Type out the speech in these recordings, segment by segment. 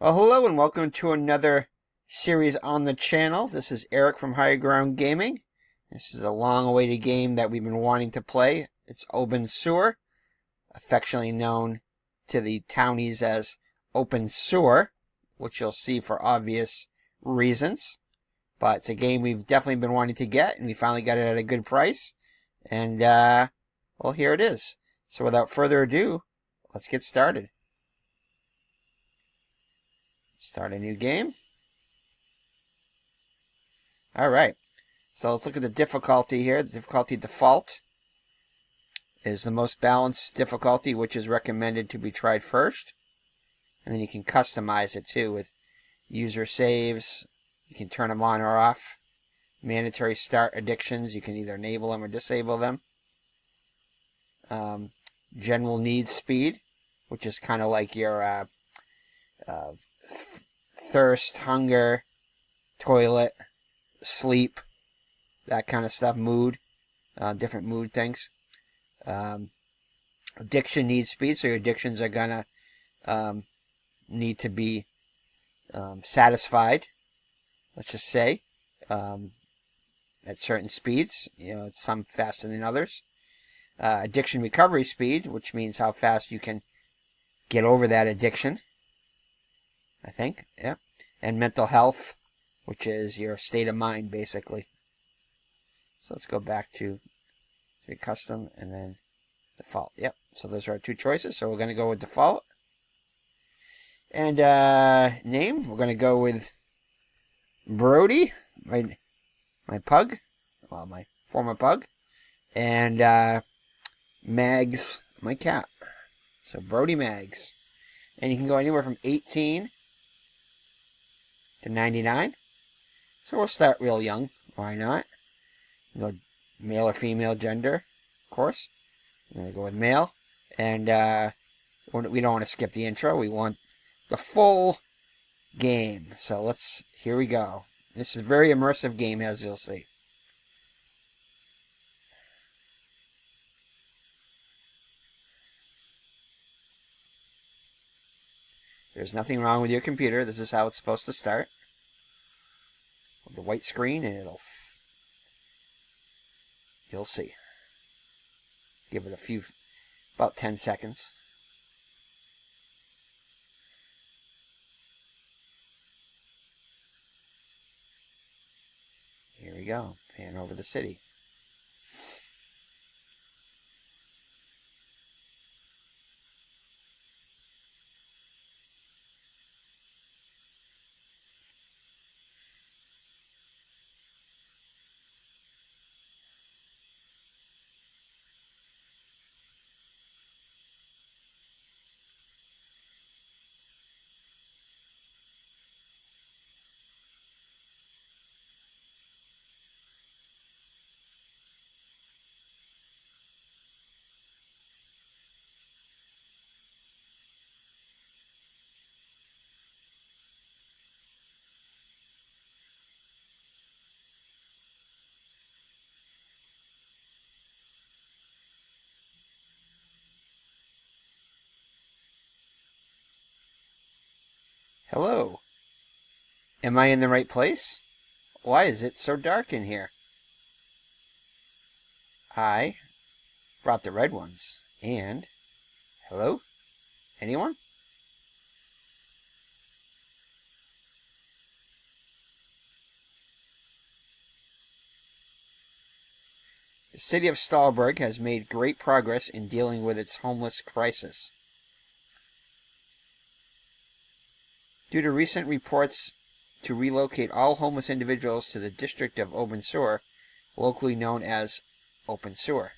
Well, hello and welcome to another series on the channel. This is Eric from Higher Ground Gaming. This is a long-awaited game that we've been wanting to play. It's Obenseuer, affectionately known to the townies as Obenseuer, which you'll see for obvious reasons. But it's a game we've definitely been wanting to get, and we finally got it at a good price. And, well, here it is. So without further ado, let's get started. Start a new game. Alright, so let's look at the difficulty here. The difficulty default is the most balanced difficulty, which is recommended to be tried first. And then you can customize it too with user saves. You can turn them on or off. Mandatory start addictions, you can either enable them or disable them. General needs speed, which is kind of like your thirst, hunger, toilet, sleep, that kind of stuff, mood, different mood things. Addiction needs speed, so your addictions are gonna need to be satisfied, let's just say, at certain speeds, some faster than others. Addiction recovery speed, which means how fast you can get over that addiction, I think, yeah. And mental health, which is your state of mind, basically. So let's go back to custom and then default. Yep, so those are our two choices. So we're going to go with default. And name, we're going to go with Brody, my pug, well, my former pug. And Mags, my cat. So Brody Mags. And you can go anywhere from 18 to 99. So we'll start real young. Why not? Go male or female gender, of course. I'm going to go with male. And we don't want to skip the intro. We want the full game. So here we go. This is a very immersive game, as you'll see. There's nothing wrong with your computer. This is how it's supposed to start. With the white screen, and you'll see. Give it about 10 seconds. Here we go. Pan over the city. Hello. Am I in the right place? Why is it so dark in here? I brought the red ones. And, hello? Anyone? The city of Stahlberg has made great progress in dealing with its homeless crisis. Due to recent reports to relocate all homeless individuals to the district of Obenseuer, locally known as Obenseuer.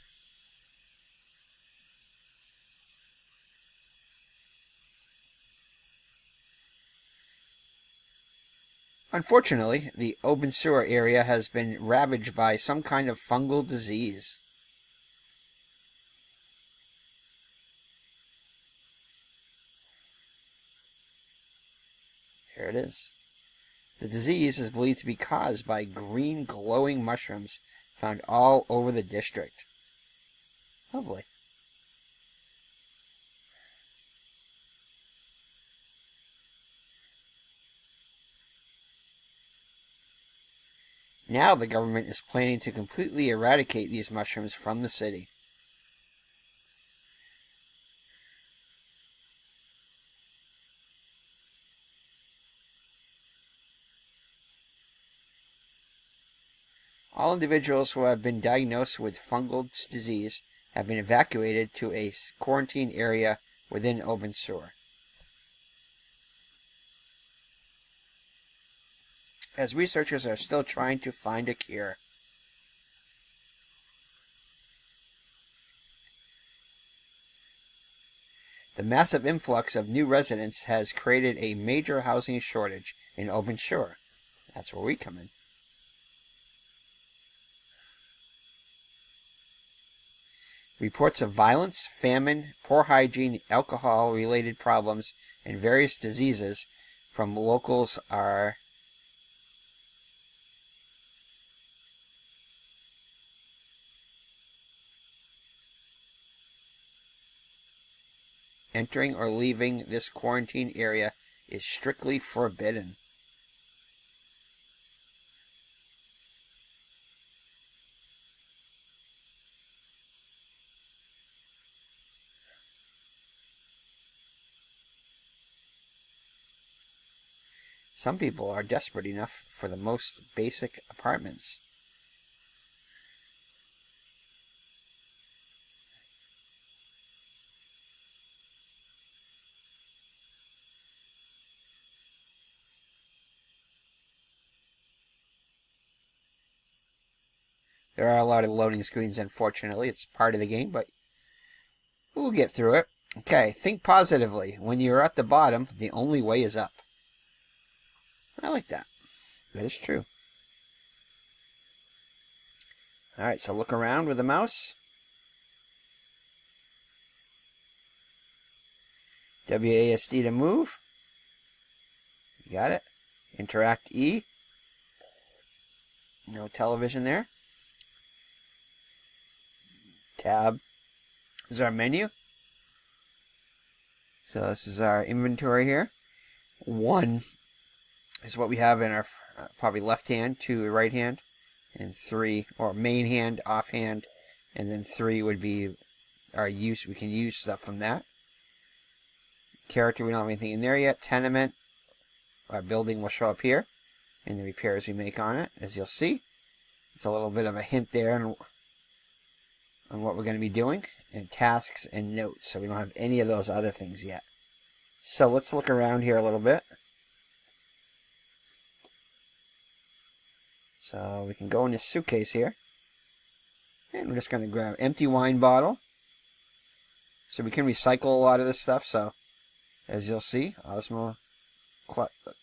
Unfortunately, the Obenseuer area has been ravaged by some kind of fungal disease. There it is. The disease is believed to be caused by green glowing mushrooms found all over the district. Lovely. Now the government is planning to completely eradicate these mushrooms from the city. All individuals who have been diagnosed with fungal disease have been evacuated to a quarantine area within Obenseuer. As researchers are still trying to find a cure. The massive influx of new residents has created a major housing shortage in Obenseuer. That's where we come in. Reports of violence, famine, poor hygiene, alcohol-related problems, and various diseases from locals are entering or leaving this quarantine area is strictly forbidden. Some people are desperate enough for the most basic apartments. There are a lot of loading screens, unfortunately. It's part of the game, but we'll get through it. Okay, think positively. When you're at the bottom, the only way is up. I like that. That is true. Alright, so look around with the mouse. WASD to move. You got it. Interact E. No television there. Tab is our menu. So this is our inventory here. 1 is what we have in our probably left hand, 2 right hand, and 3, or main hand, off hand, and then 3 would be our use. We can use stuff from that. Character, we don't have anything in there yet. Tenement, our building will show up here, and the repairs we make on it, as you'll see. It's a little bit of a hint there on what we're going to be doing, and tasks and notes. So we don't have any of those other things yet. So let's look around here a little bit. So we can go in this suitcase here, and we're just going to grab an empty wine bottle. So we can recycle a lot of this stuff. So as you'll see, Osmo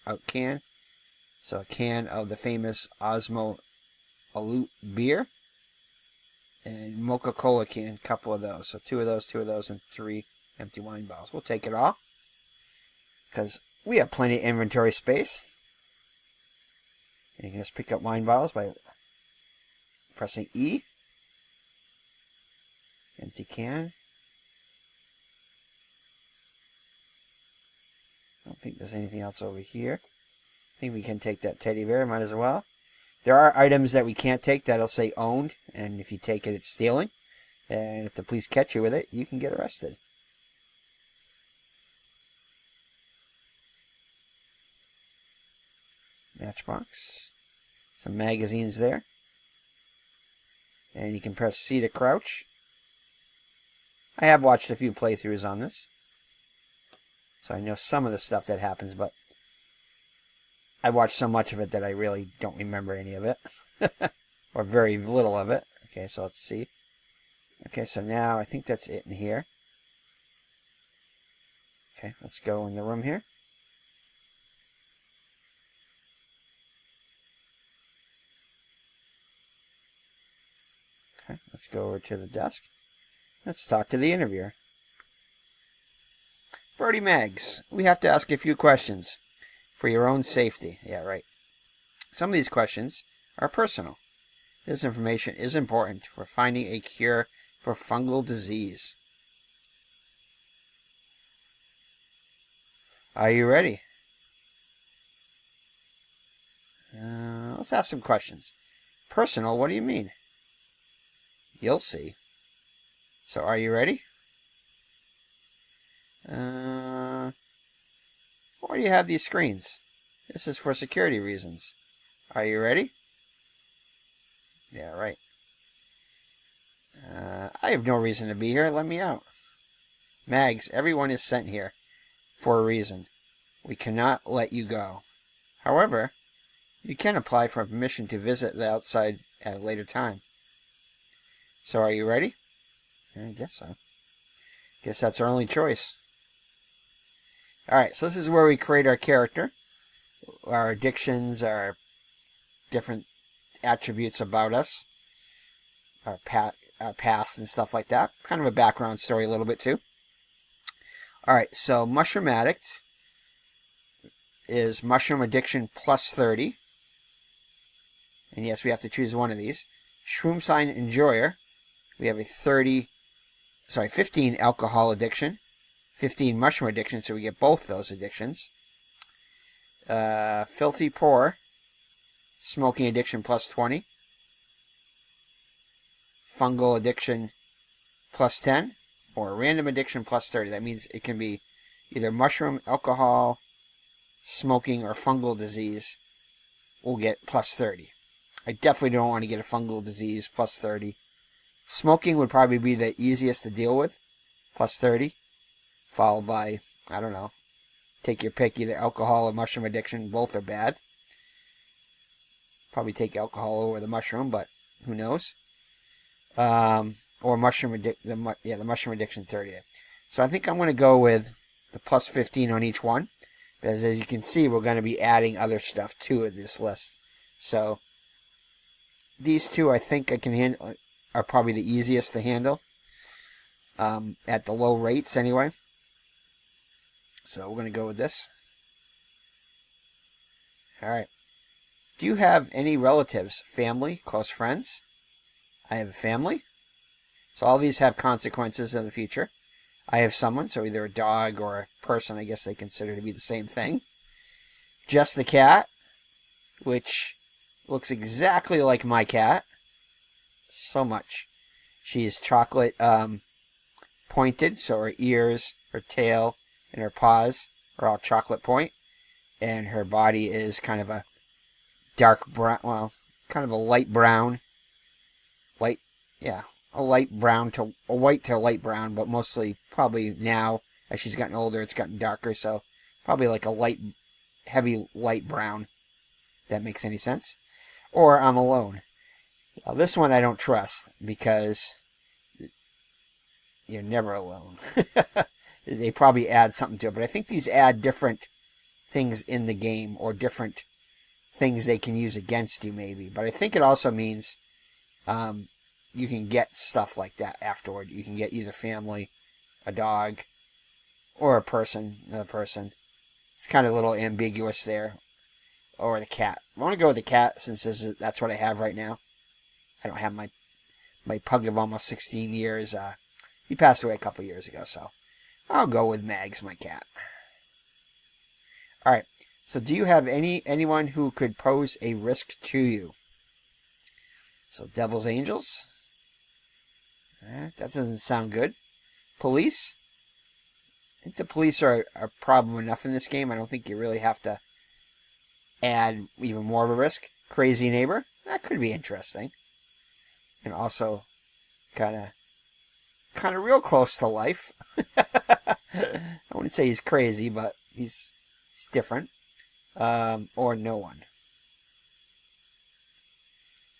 out can. So a can of the famous Osmo Alute beer. And Coca-Cola can, a couple of those. So 2 of those, and 3 empty wine bottles. We'll take it all, because we have plenty of inventory space. And you can just pick up wine bottles by pressing E. Empty can. I don't think there's anything else over here. I think we can take that teddy bear, might as well. There are items that we can't take that'll say owned, and if you take it, it's stealing. And if the police catch you with it, you can get arrested. Matchbox. Some magazines there. And you can press C to crouch. I have watched a few playthroughs on this, so I know some of the stuff that happens, but I watched so much of it that I really don't remember any of it. Or very little of it. Okay, so let's see. Okay, so now I think that's it in here. Okay, let's go in the room here. Okay, let's go over to the desk. Let's talk to the interviewer. Brody Maggs, we have to ask a few questions for your own safety. Yeah, right. Some of these questions are personal. This information is important for finding a cure for fungal disease. Are you ready? Let's ask some questions. Personal? What do you mean? You'll see. So are you ready? Why do you have these screens? This is for security reasons. Are you ready? Yeah, right. I have no reason to be here. Let me out. Mags, everyone is sent here for a reason. We cannot let you go. However, you can apply for permission to visit the outside at a later time. So are you ready? I guess so. Guess that's our only choice. Alright, so this is where we create our character. Our addictions, our different attributes about us. Our past and stuff like that. Kind of a background story a little bit too. Alright, so Mushroom Addict is Mushroom Addiction plus 30. And yes, we have to choose one of these. Shroom Sign Enjoyer, we have a 15 alcohol addiction, 15 mushroom addiction, so we get both those addictions. Filthy Poor, smoking addiction plus 20. Fungal addiction plus 10, or random addiction plus 30. That means it can be either mushroom, alcohol, smoking, or fungal disease. We'll get plus 30. I definitely don't want to get a fungal disease plus 30. Smoking would probably be the easiest to deal with, plus 30. Followed by, I don't know, take your pick, either alcohol or mushroom addiction. Both are bad. Probably take alcohol over the mushroom, but who knows? Or mushroom the mushroom addiction 30. So I think I'm going to go with the plus 15 on each one, because as you can see, we're going to be adding other stuff to this list. So these two, I think I can handle, are probably the easiest to handle at the low rates anyway. So we're going to go with this. All right. Do you have any relatives, family, close friends? I have a family. So all these have consequences in the future. I have someone, so either a dog or a person, I guess they consider to be the same thing. Just the cat, which looks exactly like my cat. So much. She is chocolate pointed, so her ears, her tail, and her paws are all chocolate point. And her body is kind of a dark brown, well, kind of a light brown. A light brown to a white to light brown, but mostly probably now, as she's gotten older, it's gotten darker, so probably like a heavy light brown. If that makes any sense. Or I'm alone. Now, this one I don't trust, because you're never alone. They probably add something to it, but I think these add different things in the game, or different things they can use against you, maybe. But I think it also means you can get stuff like that afterward. You can get either family, a dog, or a person, another person. It's kind of a little ambiguous there. Or the cat. I want to go with the cat, since that's what I have right now. I don't have my pug of almost 16 years. He passed away a couple years ago, so I'll go with Mags, my cat. Alright, so do you have anyone who could pose a risk to you? So Devil's Angels. That doesn't sound good. Police. I think the police are a problem enough in this game. I don't think you really have to add even more of a risk. Crazy Neighbor. That could be interesting. And also kind of real close to life. I wouldn't say he's crazy, but he's different. Or no one.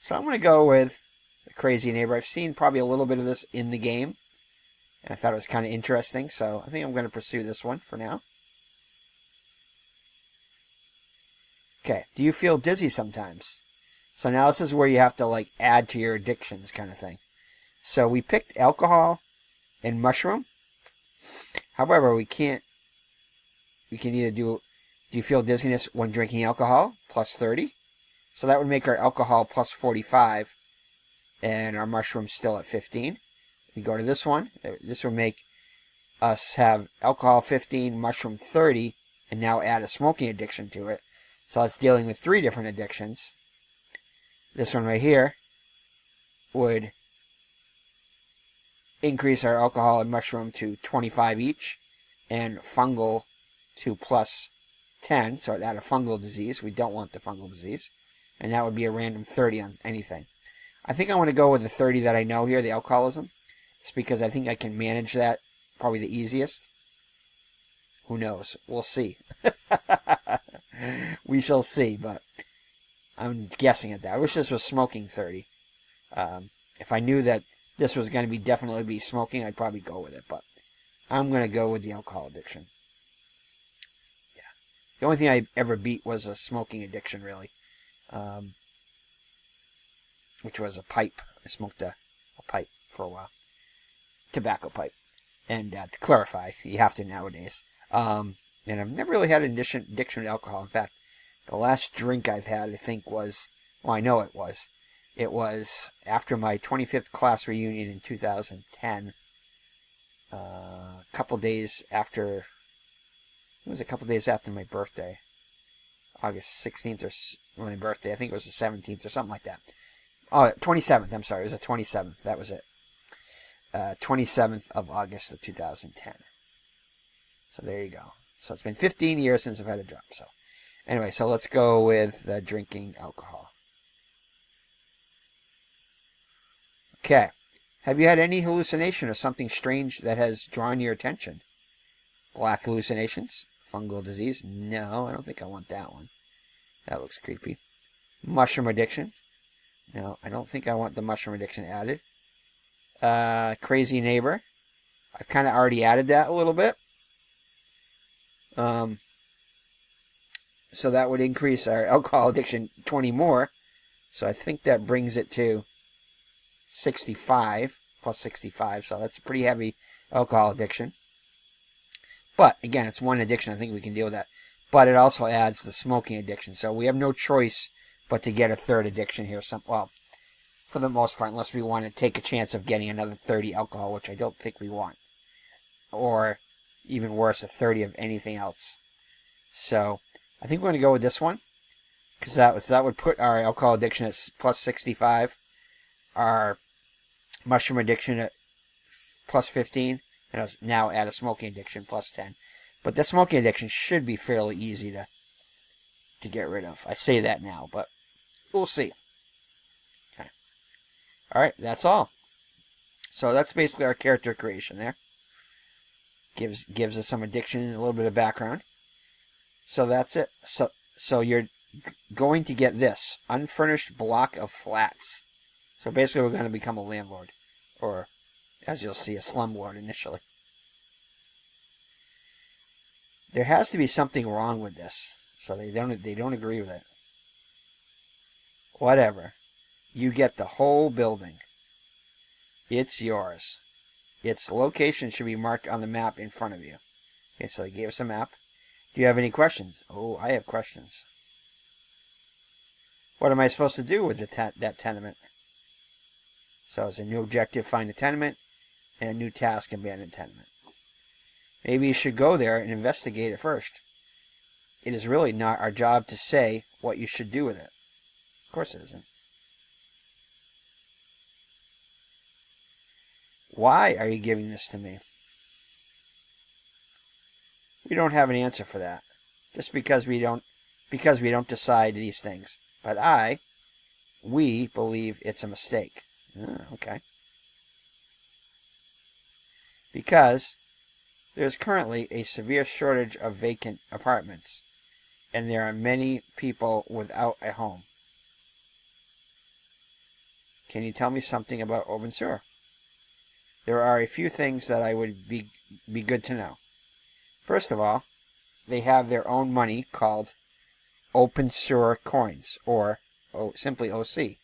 So I'm going to go with the Crazy Neighbor. I've seen probably a little bit of this in the game, and I thought it was kind of interesting, so I think I'm going to pursue this one for now. Okay, do you feel dizzy sometimes? So now this is where you have to like add to your addictions kind of thing. So we picked alcohol and mushroom. However, we can either do you feel dizziness when drinking alcohol, plus 30. So that would make our alcohol plus 45, and our mushroom still at 15. We go to this one. This will make us have alcohol 15, mushroom 30, and now add a smoking addiction to it. So it's dealing with 3 different addictions. This one right here would increase our alcohol and mushroom to 25 each, and fungal to plus 10, so it add a fungal disease. We don't want the fungal disease. And that would be a random 30 on anything. I think I want to go with the 30 that I know here, the alcoholism, just because I think I can manage that probably the easiest. Who knows? We'll see. We shall see, but I'm guessing at that. I wish this was smoking 30. If I knew that this was going to be definitely be smoking, I'd probably go with it, but I'm going to go with the alcohol addiction. Yeah. The only thing I ever beat was a smoking addiction, really, which was a pipe. I smoked a pipe for a while. Tobacco pipe. And to clarify, you have to nowadays. And I've never really had an addiction to alcohol. In fact, the last drink I've had, I think, was, well, I know it was after my 25th class reunion in 2010. A couple days after, it was a couple days after my birthday. August 16th or my birthday. I think it was the 17th or something like that. Oh, 27th. I'm sorry. It was the 27th. That was it. 27th of August of 2010. So there you go. So it's been 15 years since I've had a drop. So anyway, so let's go with drinking alcohol. Okay. Have you had any hallucination or something strange that has drawn your attention? Black hallucinations? Fungal disease? No, I don't think I want that one. That looks creepy. Mushroom addiction? No, I don't think I want the mushroom addiction added. Crazy neighbor? I've kind of already added that a little bit. So that would increase our alcohol addiction 20 more. So I think that brings it to 65, plus 65. So that's a pretty heavy alcohol addiction. But, again, it's one addiction. I think we can deal with that. But it also adds the smoking addiction. So we have no choice but to get a third addiction here. Well, for the most part, unless we want to take a chance of getting another 30 alcohol, which I don't think we want. Or, even worse, a 30 of anything else. So, I think we're going to go with this one. Because that would put our alcohol addiction at plus 65. Our mushroom addiction at plus 15. And now add a smoking addiction plus 10. But the smoking addiction should be fairly easy to get rid of. I say that now, but we'll see. Okay. Alright, that's all. So that's basically our character creation there. Gives us some addiction and a little bit of background. So that's it. So you're going to get this unfurnished block of flats. So basically we're going to become a landlord. Or, as you'll see, a slumlord initially. There has to be something wrong with this. So they don't agree with it. Whatever. You get the whole building. It's yours. Its location should be marked on the map in front of you. Okay, so they gave us a map. Do you have any questions? Oh, I have questions. What am I supposed to do with that tenement? So it's a new objective, find the tenement, and a new task, abandon tenement. Maybe you should go there and investigate it first. It is really not our job to say what you should do with it. Of course it isn't. Why are you giving this to me? We don't have an answer for that. Just because we don't decide these things. But we believe it's a mistake. Okay. Because there's currently a severe shortage of vacant apartments, and there are many people without a home. Can you tell me something about Obenseuer? There are a few things that I would be good to know. First of all, they have their own money called Obenseuer coins, or simply OC.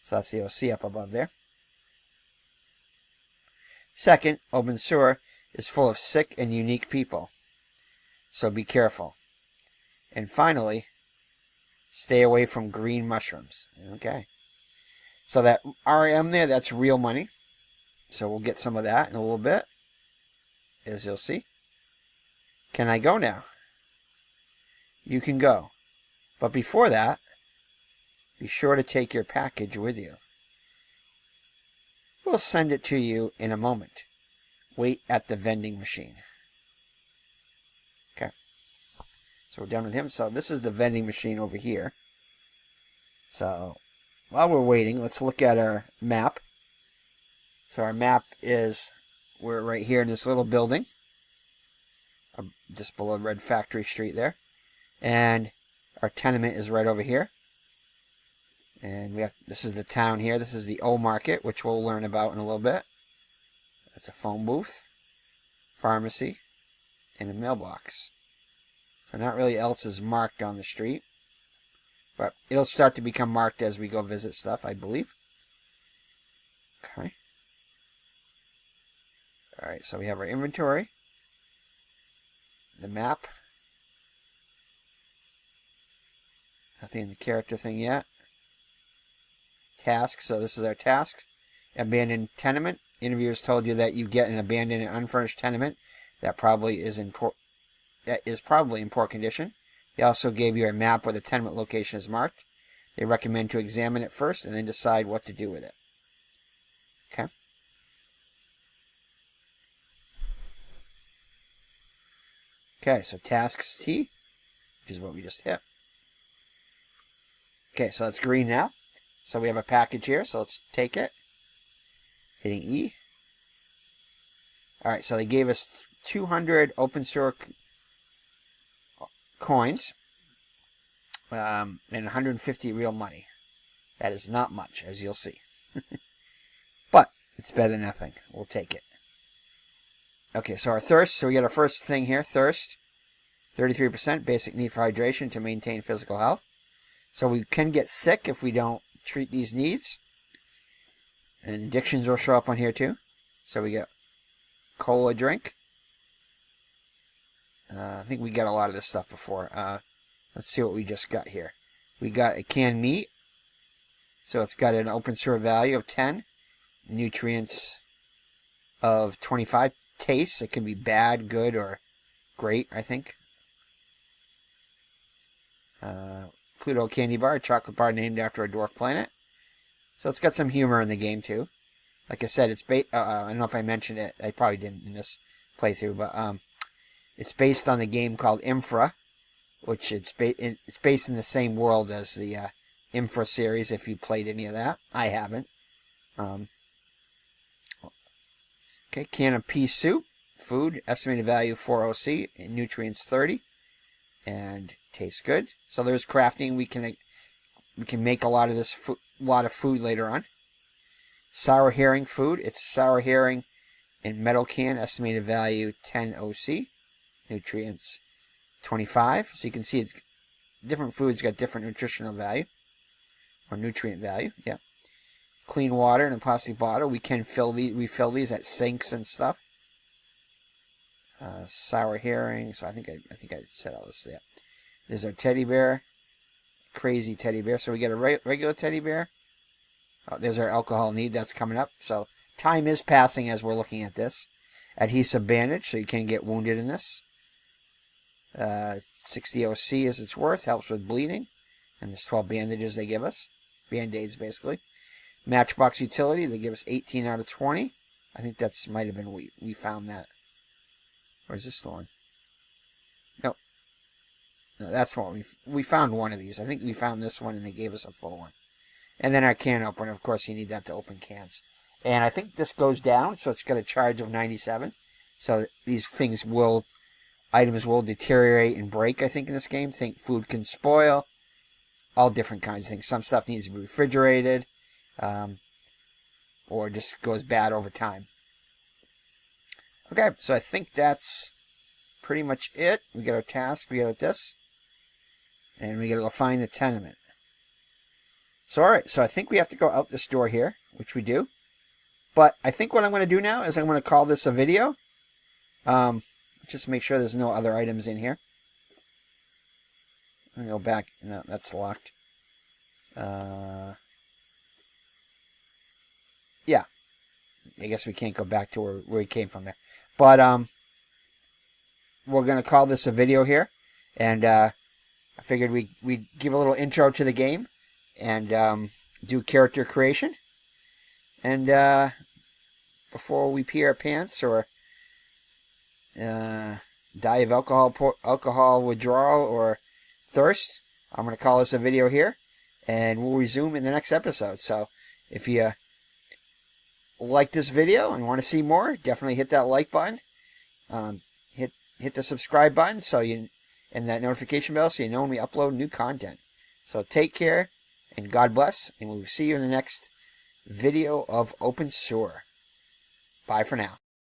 So that's the OC up above there. Second, Obenseuer is full of sick and unique people. So be careful. And finally, stay away from green mushrooms. Okay. So that RM there, that's real money. So we'll get some of that in a little bit, as you'll see. Can I go now? You can go. But before that, Be sure to take your package with you. We'll send it to you in a moment. Wait at the vending machine. Okay. So we're done with him. So this is the vending machine over here. So while we're waiting, let's look at our map. So our map is, we're right here in this little building. Just below Red Factory Street there. And our tenement is right over here. And this is the town here. This is the O Market, which we'll learn about in a little bit. That's a phone booth, pharmacy, and a mailbox. So not really else is marked on the street. But it'll start to become marked as we go visit stuff, I believe. Okay. Alright, so we have our inventory. The map. Nothing in the character thing yet. Tasks, so this is our tasks. Abandoned tenement. Interviewers told you that you get an abandoned and unfurnished tenement that probably is in poor condition. They also gave you a map where the tenement location is marked. They recommend to examine it first and then decide what to do with it. Okay. Okay, so tasks T, which is what we just hit. Okay, so that's green now. So we have a package here, so let's take it. Hitting E. Alright, so they gave us 200 Obenseuer coins and 150 real money. That is not much, as you'll see. But it's better than nothing. We'll take it. Okay, so our thirst. So we got our first thing here, thirst. 33%, basic need for hydration to maintain physical health. So we can get sick if we don't treat these needs. And addictions will show up on here too. So we get cola drink. I think we got a lot of this stuff before. Let's see what we just got here. We got a canned meat. So it's got an Obenseuer value of 10. Nutrients of 25. Taste, it can be bad, good, or great, I think. Pluto candy bar, a chocolate bar named after a dwarf planet. So it's got some humor in the game too. Like I said, it's I don't know if I mentioned it. I probably didn't in this playthrough, but it's based on the game called Infra, which it's based in the same world as the Infra series. If you played any of that, I haven't. Okay, can of pea soup, food, estimated value 4 OC, and nutrients 30, and tastes good. So there's crafting. We can make a lot of this food later on. Sour herring food. It's sour herring in metal can, estimated value 10 OC, nutrients 25. So you can see it's different foods got different nutritional value or nutrient value. Yeah. Clean water in a plastic bottle. We can fill these. We fill these at sinks and stuff. Sour herring. So I think I said all this. Yeah. There's our teddy bear. Crazy teddy bear. So we get a regular teddy bear. Oh, there's our alcohol need. That's coming up. So time is passing as we're looking at this. Adhesive bandage. So you can get wounded in this. 60 OC is its worth. Helps with bleeding. And there's 12 bandages they give us. Band-aids basically. Matchbox utility, they give us 18 out of 20. I think that's might have been we found that. Or is this the one? No, that's the one. We found one of these. I think we found this one and they gave us a full one. And then our can opener, of course, you need that to open cans. And I think this goes down, so it's got a charge of 97. So these items will deteriorate and break, I think, in this game. Think food can spoil. All different kinds of things. Some stuff needs to be refrigerated. Or just goes bad over time. Okay, so I think that's pretty much it. We got our task, we got this, and we got to go find the tenement. So alright, so I think we have to go out this door here, which we do. But I think what I'm going to do now is I'm going to call this a video. Just make sure there's no other items in here. I'm going to go back. No, that's locked. Yeah, I guess we can't go back to where we came from there. But we're going to call this a video here. And I figured we'd give a little intro to the game. and do character creation. And before we pee our pants or die of alcohol withdrawal or thirst, I'm going to call this a video here, and we'll resume in the next episode. So if you like this video and want to see more, definitely hit that like button. Hit the subscribe button and that notification bell so you know when we upload new content. So take care and God bless, and we'll see you in the next video of Obenseuer. Bye for now.